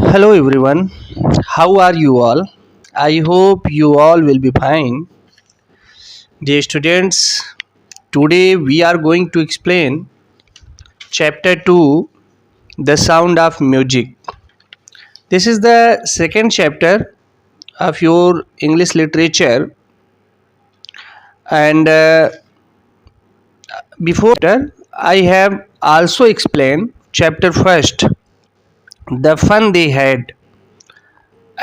Hello everyone, how are you all? I hope you all will be fine. Dear students, today we are going to explain chapter 2, The Sound of Music. This is the second chapter of your English literature, and before that, I have also explained chapter first, The Fun They Had,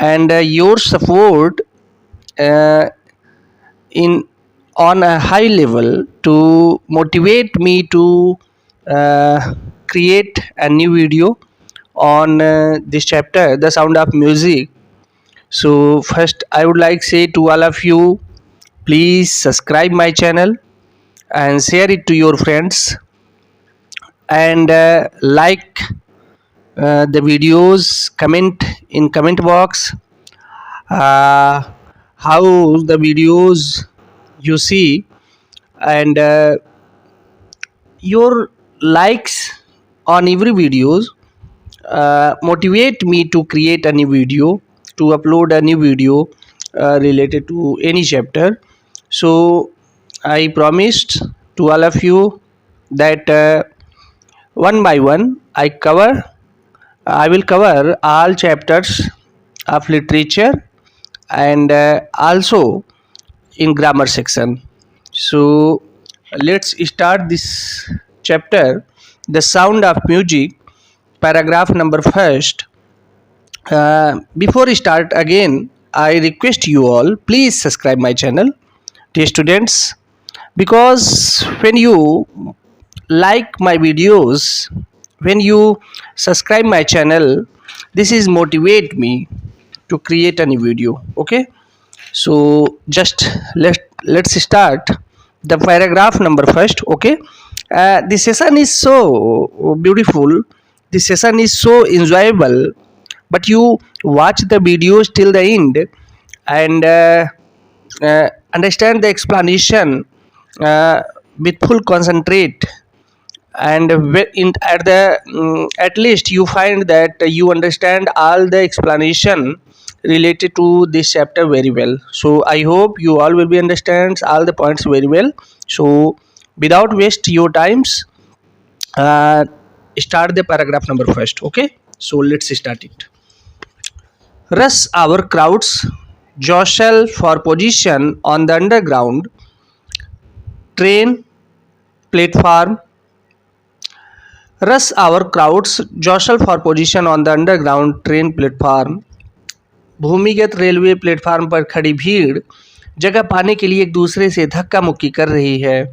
and your support uh, in on a high level to motivate me to uh, create a new video on this chapter, The Sound of Music. So first I would like say to all of you, please subscribe my channel and share it to your friends, and like the videos, comment in comment box uh, how the videos you see, and your likes on every videos motivate me to create a new video, to upload a new video related to any chapter. So I promised to all of you that one by one I will cover all chapters of literature, and also in grammar section. So let's start this chapter, The Sound of Music, paragraph number first. Before we start again, I request you all, please subscribe my channel, dear students, because when you like my videos, when you subscribe my channel, this is motivate me to create a new video. Okay, so just let's start the paragraph number first. Okay, the session is so beautiful, the session is so enjoyable, but you watch the videos till the end, and understand the explanation uh, with full concentrate, and at the at least you find that you understand all the explanation related to this chapter very well. So I hope you all will be understands all the points very well. So without waste your times, uh, start the paragraph number first. Okay, so let's start it. Rush hour crowds jostle for position on the underground train platform. Rush hour crowds jostle for position on the underground train platform. भूमिगत railway platform पर खड़ी भीड़ जगह पाने के लिए एक दूसरे से धक्का मुक्की कर रही है.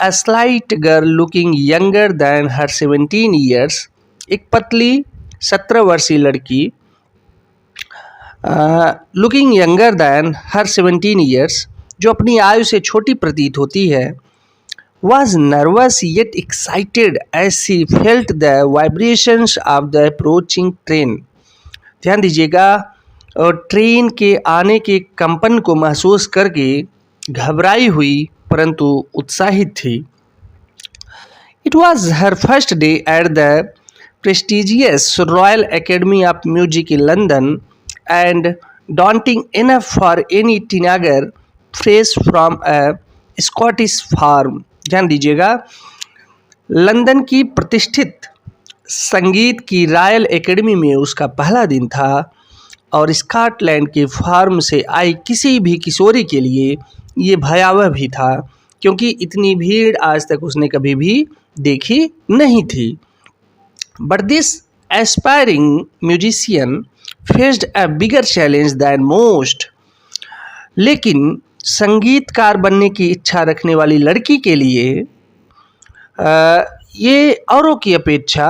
A slight girl looking younger than her 17 years, एक पतली 17 वर्षीय लड़की लुकिंग यंगर दैन हर 17 years, जो अपनी आयु से छोटी प्रतीत होती है, was nervous yet excited as she felt the vibrations of the approaching train. ध्यान दीजिएगा, और ट्रेन के आने के कंपन को महसूस करके घबराई हुई परंतु उत्साहित थी. It was her first day at the prestigious Royal Academy of Music in London, and daunting enough for any teenager fresh from a Scottish farm. ध्यान दीजिएगा, लंदन की प्रतिष्ठित संगीत की रॉयल एकेडमी में उसका पहला दिन था, और स्कॉटलैंड के फार्म से आई किसी भी किशोरी के लिए ये भयावह भी था, क्योंकि इतनी भीड़ आज तक उसने कभी भी देखी नहीं थी. But this aspiring musician faced a bigger challenge than most. लेकिन संगीतकार बनने की इच्छा रखने वाली लड़की के लिए ये औरों की अपेक्षा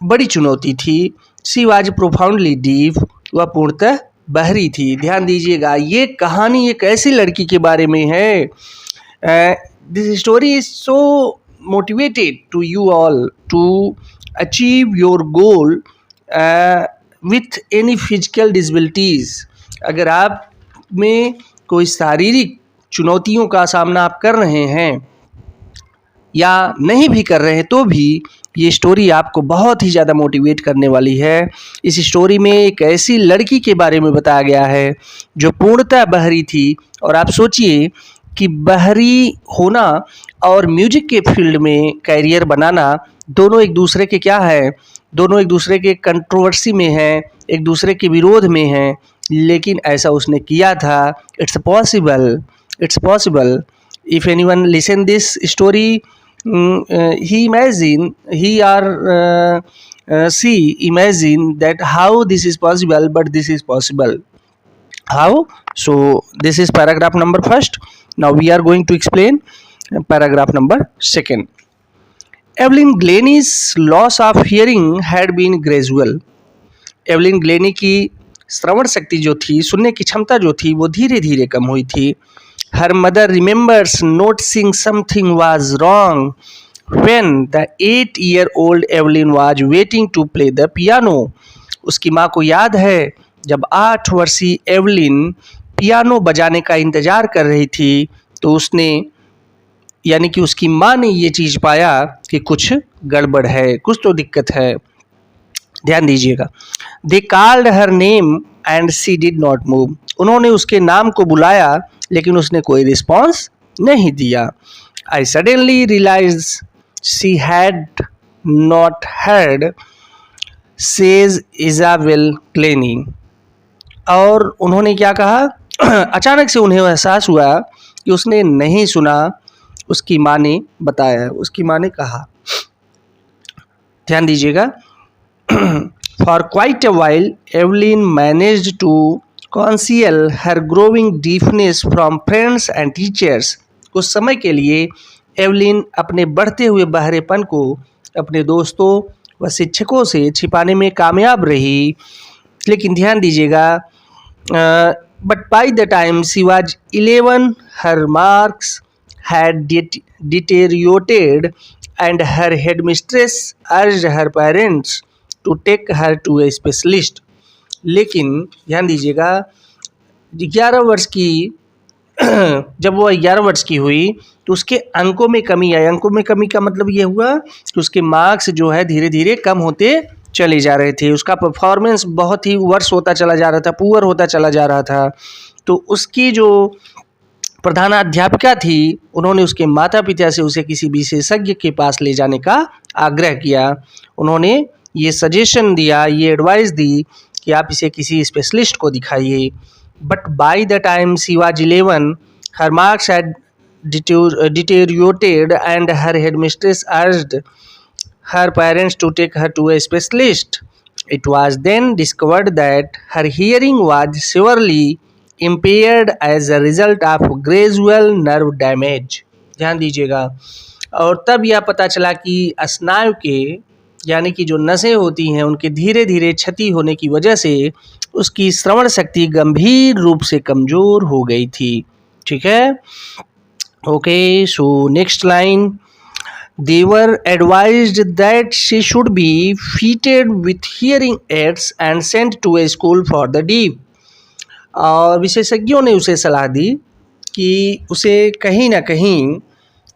बड़ी चुनौती थी. शी वाज प्रोफाउंडली डीप, वह पूर्णतः बहरी थी. ध्यान दीजिएगा, ये कहानी एक ऐसी लड़की के बारे में है. This story is so motivated to you all to achieve your goal with any physical disabilities. अगर आप में कोई शारीरिक चुनौतियों का सामना आप कर रहे हैं या नहीं भी कर रहे हैं, तो भी ये स्टोरी आपको बहुत ही ज़्यादा मोटिवेट करने वाली है। इस स्टोरी में एक ऐसी लड़की के बारे में बताया गया है जो पूर्णतः बहरी थी, और आप सोचिए कि बहरी होना और म्यूजिक के फील्ड में कैरियर बनाना दोनों एक दूसरे के क्या है, दोनों एक दूसरे के कंट्रोवर्सी में हैं, एक दूसरे के विरोध में हैं, लेकिन ऐसा उसने किया था। It's possible, it's possible. If anyone listen this story, he imagine he or she imagine that how this is possible, but this is possible. How? So this is paragraph number first. Now we are going to explain paragraph number second. Evelyn Glennie's loss of hearing had been gradual. Evelyn Glenny की श्रवण शक्ति जो थी, सुनने की क्षमता जो थी, वो धीरे धीरे कम हुई थी। Her mother remembers noticing something was wrong when the 8-year-old Evelyn was waiting to play the piano. उसकी माँ को याद है जब 8 वर्षीय एवलिन पियानो बजाने का इंतज़ार कर रही थी, तो उसने यानी कि उसकी माँ ने ये चीज़ पाया कि कुछ गड़बड़ है, कुछ तो दिक्कत है। ध्यान दीजिएगा। They called her name and she did not move. उन्होंने उसके नाम को बुलाया लेकिन उसने कोई रिस्पॉन्स नहीं दिया। I suddenly realized she had not heard, says Isabel Glennie. और उन्होंने क्या कहा, अचानक से उन्हें एहसास हुआ कि उसने नहीं सुना, उसकी माँ ने बताया, उसकी माँ ने कहा। ध्यान दीजिएगा। For quite a while, Evelyn managed to conceal her growing deafness from friends and teachers. कुछ समय के लिए एवलिन अपने बढ़ते हुए बहरेपन को अपने दोस्तों व शिक्षकों से छिपाने में कामयाब रही, लेकिन ध्यान दीजिएगा, but by the time she was 11, her marks had deteriorated and her headmistress urged her parents to take her to a specialist. लेकिन ध्यान दीजिएगा, 11 वर्ष की जब वो 11 वर्ष की हुई तो उसके अंकों में कमी आई। अंकों में कमी का मतलब ये हुआ कि उसके मार्क्स जो है धीरे धीरे कम होते चले जा रहे थे, उसका परफॉर्मेंस बहुत ही वर्स होता चला जा रहा था, पुअर होता चला जा रहा था। तो उसकी जो प्रधानाध्यापिका थी, उन्होंने उसके माता पिता से उसे किसी विशेषज्ञ के पास ले जाने का आग्रह किया। उन्होंने ये सजेशन दिया, ये एडवाइस दी कि आप इसे किसी स्पेशलिस्ट को दिखाइए। But by the time she was 11, her marks had deteriorated and her headmistress urged her parents to take her to a specialist. It was then discovered that her hearing was severely impaired as a result of gradual nerve damage. ध्यान दीजिएगा। और तब यह पता चला कि स्नायु के यानी कि जो नसें होती हैं उनके धीरे धीरे क्षति होने की वजह से उसकी श्रवण शक्ति गंभीर रूप से कमज़ोर हो गई थी। ठीक है, okay. So next line, they were advised that she should be fitted with hearing aids and sent to a school for the deaf. और विशेषज्ञों ने उसे सलाह दी कि उसे कहीं ना कहीं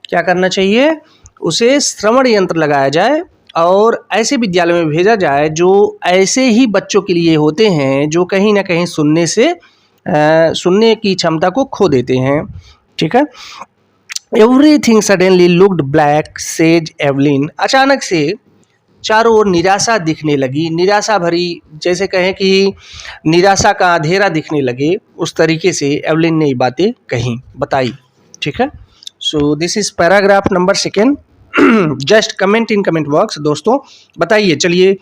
क्या करना चाहिए, उसे श्रवण यंत्र लगाया जाए और ऐसे विद्यालय में भेजा जाए जो ऐसे ही बच्चों के लिए होते हैं जो कहीं ना कहीं सुनने की क्षमता को खो देते हैं। ठीक है। Everything suddenly looked black, says Evelyn. अचानक से चारों ओर निराशा दिखने लगी, निराशा भरी, जैसे कहें कि निराशा का अंधेरा दिखने लगे, उस तरीके से एवलिन ने ये बातें कहीं बताई। ठीक है। सो this is paragraph number second. Just comment in comment box. दोस्तों बताइए, चलिए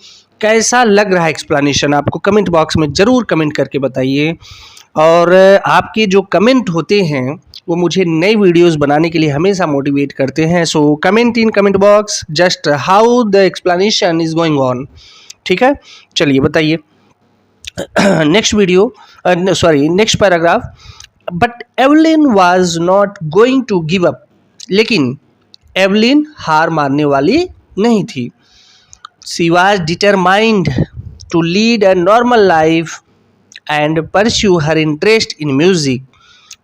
कैसा लग रहा है एक्सप्लेनेशन, आपको कमेंट बॉक्स में ज़रूर कमेंट करके बताइए। और आपके जो कमेंट होते हैं वो मुझे नई वीडियोस बनाने के लिए हमेशा मोटिवेट करते हैं। So comment in comment box just how the explanation is going on. ठीक है, चलिए बताइए। Next next paragraph. But Evelyn was not going to give up. लेकिन एवलिन हार मानने वाली नहीं थी। She was determined to lead a normal life and pursue her interest in music.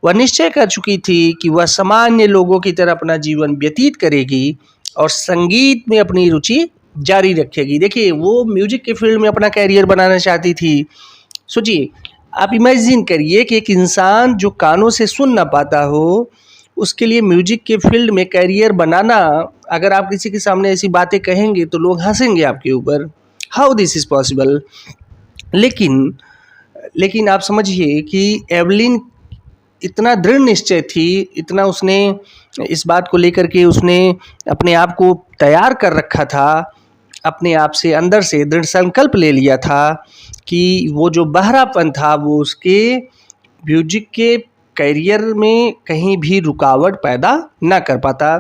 वह निश्चय कर चुकी थी कि वह सामान्य लोगों की तरह अपना जीवन व्यतीत करेगी और संगीत में अपनी रुचि जारी रखेगी। देखिए वो म्यूजिक के फील्ड में अपना कैरियर बनाना चाहती थी। सोचिए, आप इमेजिन करिए कि एक इंसान जो कानों से सुन ना पाता हो, उसके लिए म्यूजिक के फील्ड में कैरियर बनाना, अगर आप किसी के सामने ऐसी बातें कहेंगे तो लोग हंसेंगे आपके ऊपर। How this is possible. लेकिन लेकिन आप समझिए कि एवलिन इतना दृढ़ निश्चय थी, इतना उसने इस बात को लेकर के उसने अपने आप को तैयार कर रखा था, अपने आप से अंदर से दृढ़ संकल्प ले लिया था कि वो जो बहरापन था वो उसके म्यूजिक के करियर में कहीं भी रुकावट पैदा ना कर पाता।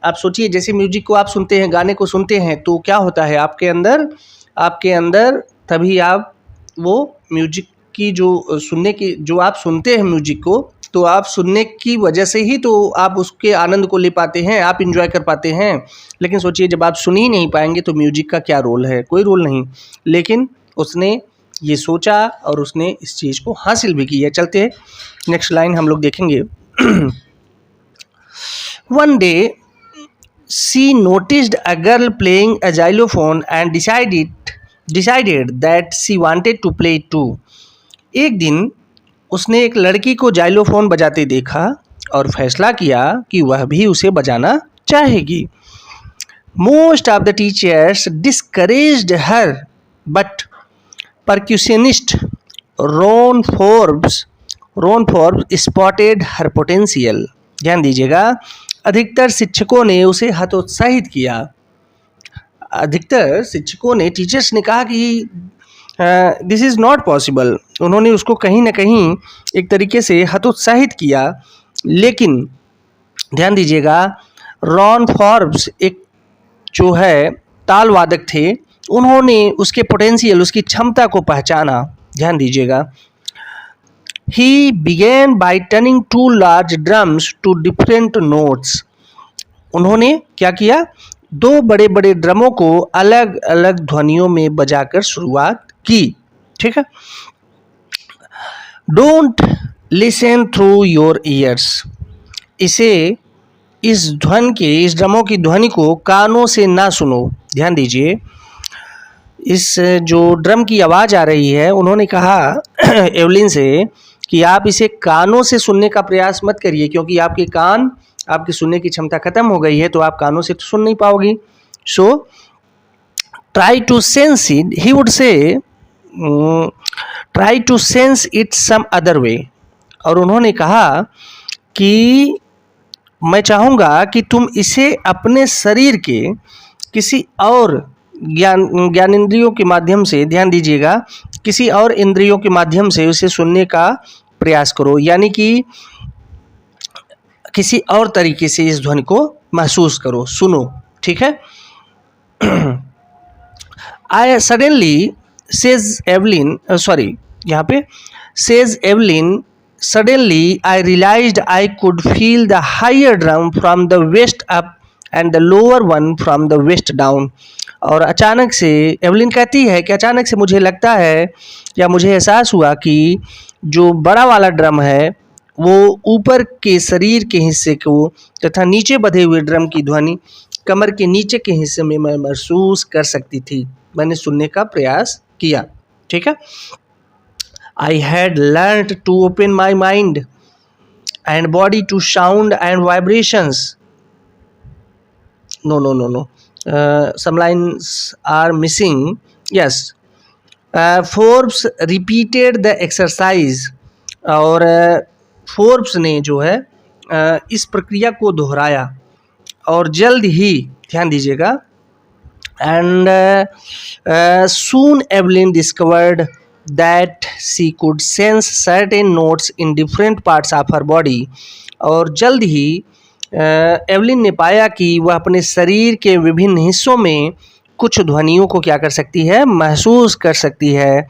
आप सोचिए, जैसे म्यूजिक को आप सुनते हैं, गाने को सुनते हैं, तो क्या होता है आपके अंदर तभी आप वो म्यूजिक की जो सुनने की जो आप सुनते हैं म्यूजिक को, तो आप सुनने की वजह से ही तो आप उसके आनंद को ले पाते हैं, आप इंजॉय कर पाते हैं। लेकिन सोचिए, जब आप सुन ही नहीं पाएंगे तो म्यूजिक का क्या रोल है, कोई रोल नहीं। लेकिन उसने ये सोचा और उसने इस चीज़ को हासिल भी किया। चलते हैं नेक्स्ट लाइन हम लोग देखेंगे। One day she noticed a girl playing a xylophone and decided that she wanted to play too. एक दिन उसने एक लड़की को जाइलोफोन बजाते देखा और फैसला किया कि वह भी उसे बजाना चाहेगी। Most of the teachers discouraged her, but percussionist Ron Forbes spotted her potential. ध्यान दीजिएगा, अधिकतर शिक्षकों ने उसे हतोत्साहित किया। अधिकतर शिक्षकों ने, टीचर्स ने कहा कि दिस इज़ नॉट पॉसिबल। उन्होंने उसको कहीं ना कहीं एक तरीके से हतोत्साहित किया। लेकिन ध्यान दीजिएगा, रॉन फॉर्ब्स एक जो है ताल वादक थे, उन्होंने उसके पोटेंशियल, उसकी क्षमता को पहचाना। ध्यान दीजिएगा, he began by turning to large drums to different notes. उन्होंने क्या किया, दो बड़े बड़े ड्रमों को अलग अलग ध्वनियों में बजाकर शुरुआत की। ठीक है, don't listen through your ears. इस ड्रमों की ध्वनि को कानों से ना सुनो। ध्यान दीजिए, इस जो ड्रम की आवाज़ आ रही है, उन्होंने कहा एवलिन से कि आप इसे कानों से सुनने का प्रयास मत करिए, क्योंकि आपकी सुनने की क्षमता खत्म हो गई है, तो आप कानों से तो सुन नहीं पाओगी। So try to sense it, he would say try to sense it some other way. और उन्होंने कहा कि मैं चाहूँगा कि तुम इसे अपने शरीर के किसी और ज्ञानेंद्रियों के माध्यम से, ध्यान दीजिएगा, किसी और इंद्रियों के माध्यम से उसे सुनने का प्रयास करो, यानी कि किसी और तरीके से इस ध्वनि को महसूस करो, सुनो। ठीक है। आई सडनली सेज एवलिन, यहाँ पे says Evelyn, suddenly I realized I could feel the higher drum from the waist up and the lower one from the waist down। और अचानक से एवलिन कहती है कि अचानक से मुझे लगता है या मुझे एहसास हुआ कि जो बड़ा वाला ड्रम है वो ऊपर के शरीर के हिस्से को तथा नीचे बंधे हुए ड्रम की ध्वनि कमर के नीचे के हिस्से में मैं महसूस कर सकती थी। मैंने सुनने का प्रयास किया। ठीक है। I had learnt to open my mind and body to sound and vibrations. No. Some lines are missing. Yes. Forbes repeated the exercise. और फोर्ब्स ने जो है इस प्रक्रिया को दोहराया और जल्द ही, ध्यान दीजिएगा, and soon Evelyn discovered that she could sense certain notes in different parts of her body। और जल्द ही एवलिन ने पाया कि वह अपने शरीर के विभिन्न हिस्सों में कुछ ध्वनियों को क्या कर सकती है, महसूस कर सकती है।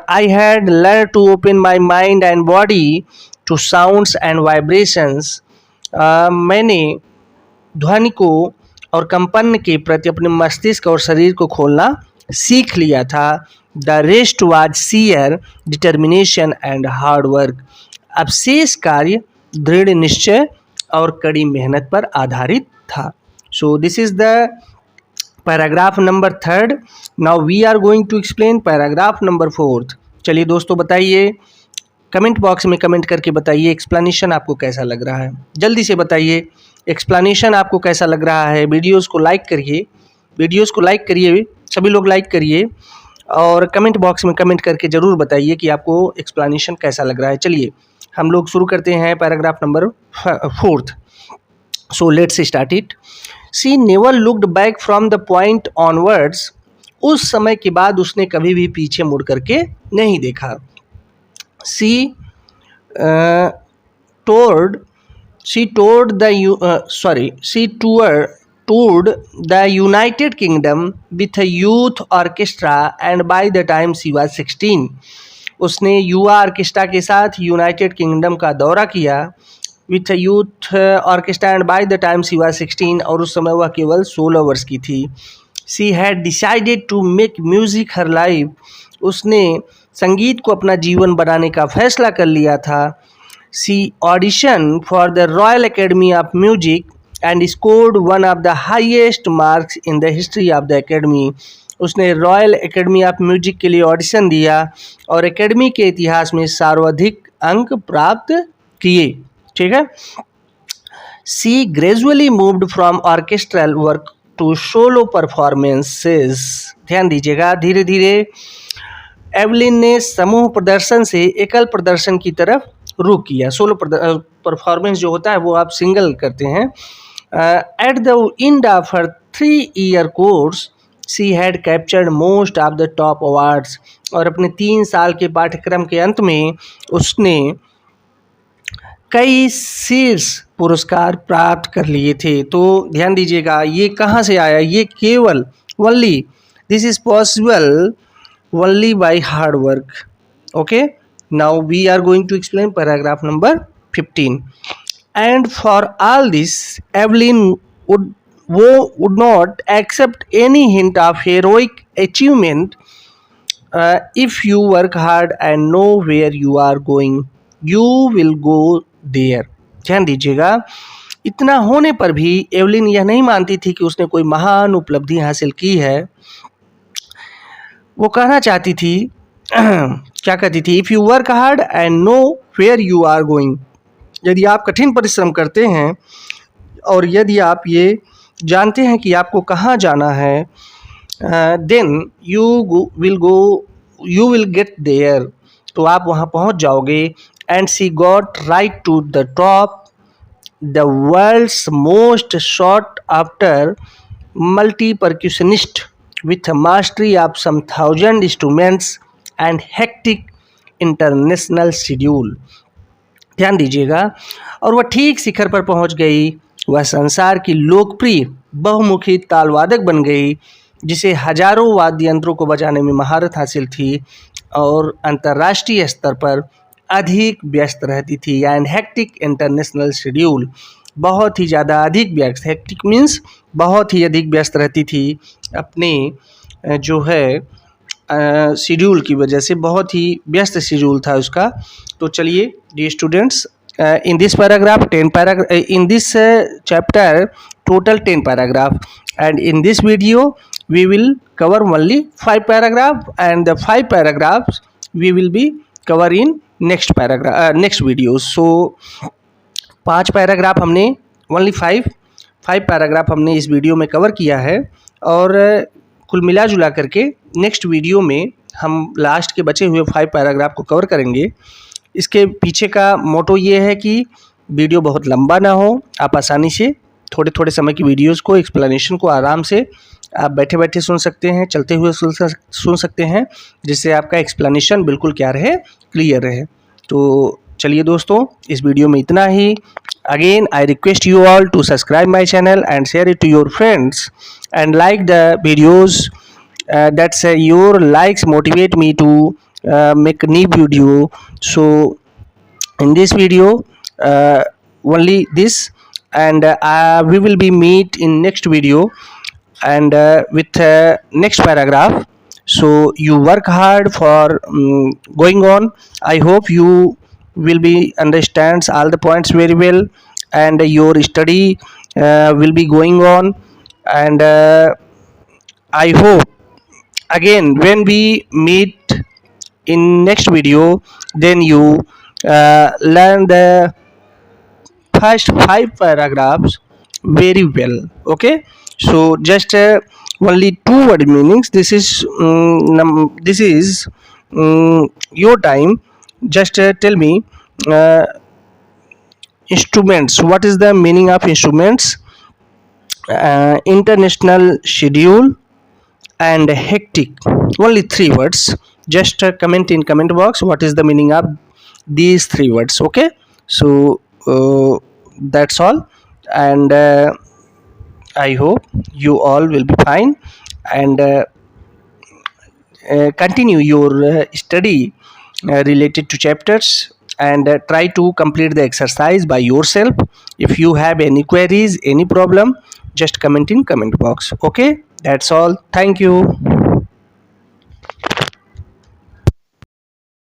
I had learn to open my mind and body to sounds and vibrations. मैंने ध्वनि को और कंपन के प्रति अपने मस्तिष्क और शरीर को खोलना सीख लिया था। The rest was sheer determination and hard work. अब शेष कार्य दृढ़ निश्चय और कड़ी मेहनत पर आधारित था। So this is the paragraph number 3rd. Now we are going to explain paragraph number 4th. चलिए दोस्तों बताइए, कमेंट बॉक्स में कमेंट करके बताइए एक्सप्लेनेशन आपको कैसा लग रहा है. जल्दी से बताइए एक्सप्लेनेशन आपको कैसा लग रहा है. वीडियोस को लाइक करिए, वीडियोस को लाइक करिए, सभी लोग लाइक करिए और कमेंट बॉक्स में कमेंट करके ज़रूर बताइए कि आपको एक्सप्लेनेशन कैसा लग रहा है. चलिए हम लोग शुरू करते हैं paragraph number 4th. So let's start it. She never looked back from the point onwards. उस समय के बाद उसने कभी भी पीछे मुड़ करके नहीं देखा. She toured the United Kingdom with a youth orchestra and by the time she was 16. उसने युवा ऑर्केस्ट्रा के साथ यूनाइटेड किंगडम का दौरा किया with youth orchestra and by the time she was 16 और उस समय वह केवल 16 वर्ष की थी. She had decided to make music her life. उसने संगीत को अपना जीवन बनाने का फैसला कर लिया था. She audition for the royal academy of music and scored one of the highest marks in the history of the academy. उसने रॉयल एकेडमी ऑफ म्यूजिक के लिए ऑडिशन दिया और एकेडमी के इतिहास में सर्वाधिक अंक प्राप्त किए. ठीक है. She gradually moved from orchestral work to solo performances. ध्यान दीजिएगा, धीरे धीरे एवलिन ने समूह प्रदर्शन से एकल प्रदर्शन की तरफ रुख किया. सोलो परफॉर्मेंस जो होता है वो आप सिंगल करते हैं. At the end of her 3-year course she had captured most of the top awards. और अपने 3 साल के पाठ्यक्रम के अंत में उसने कई शीर्ष पुरस्कार प्राप्त कर लिए थे. तो ध्यान दीजिएगा, ये कहाँ से आया? ये केवल only this is possible only by hard work. Okay, now we are going to explain paragraph number 15. And for all this Evelyn would not accept any hint of heroic achievement. If you work hard and know where you are going, you will go there. ध्यान दीजिएगा, इतना होने पर भी Evelyn यह नहीं मानती थी कि उसने कोई महान उपलब्धि हासिल की है. वो कहना चाहती थी क्या कहती थी? If you work hard and know where you are going. यदि आप कठिन परिश्रम करते हैं और यदि आप ये जानते हैं कि आपको कहाँ जाना है, then you will get there. तो आप वहाँ पहुँच जाओगे. And she got right to the top, the world's most sought after multi percussionist with a mastery of some 1,000 instruments and hectic international schedule. ध्यान दीजिएगा, और वह ठीक शिखर पर पहुंच गई. वह संसार की लोकप्रिय बहुमुखी तालवादक बन गई जिसे हजारों वाद्य यंत्रों को बजाने में महारत हासिल थी और अंतर्राष्ट्रीय स्तर पर अधिक व्यस्त रहती थी. एंड हेक्टिक इंटरनेशनल शेड्यूल, बहुत ही ज़्यादा अधिक व्यस्त. हेक्टिक मीन्स बहुत ही अधिक व्यस्त रहती थी अपने जो है शेड्यूल की वजह से. बहुत ही व्यस्त शेड्यूल था उसका. तो चलिए dear students, in this paragraph in this chapter total 10 paragraph and in this video we will cover only 5 paragraph and the 5 paragraphs we will be cover in next paragraph next videos. So 5 paragraph हमने only 5 paragraph हमने इस video में cover किया है और कुल मिला जुला करके नेक्स्ट वीडियो में हम लास्ट के बचे हुए 5 पैराग्राफ को कवर करेंगे. इसके पीछे का मोटो ये है कि वीडियो बहुत लंबा ना हो, आप आसानी से थोड़े थोड़े समय की वीडियोस को, एक्सप्लेनेशन को आराम से आप बैठे बैठे सुन सकते हैं, चलते हुए सुन सकते हैं, जिससे आपका एक्सप्लेनेशन बिल्कुल क्या रहे, क्लियर रहे. तो चलिए दोस्तों, इस वीडियो में इतना ही. Again I request you all to subscribe my channel and share it to your friends and like the videos. that's your likes motivate me to make a new video. So in this video only this, and we will be meet in next video and with next paragraph. So you work hard for going on. I hope you will be understands all the points very well and your study will be going on, and I hope again when we meet in next video, then you learn the first five paragraphs very well. Okay, so just only two word meanings. This is your time. Just tell me uh, instruments. What is the meaning of instruments? International schedule and hectic. Only three words. Just comment in comment box what is the meaning of these three words. Okay, so that's all, and I hope you all will be fine, and continue your study related to chapters, and try to complete the exercise by yourself. If you have any queries, any problem, just comment in comment box. Okay, that's all. Thank you.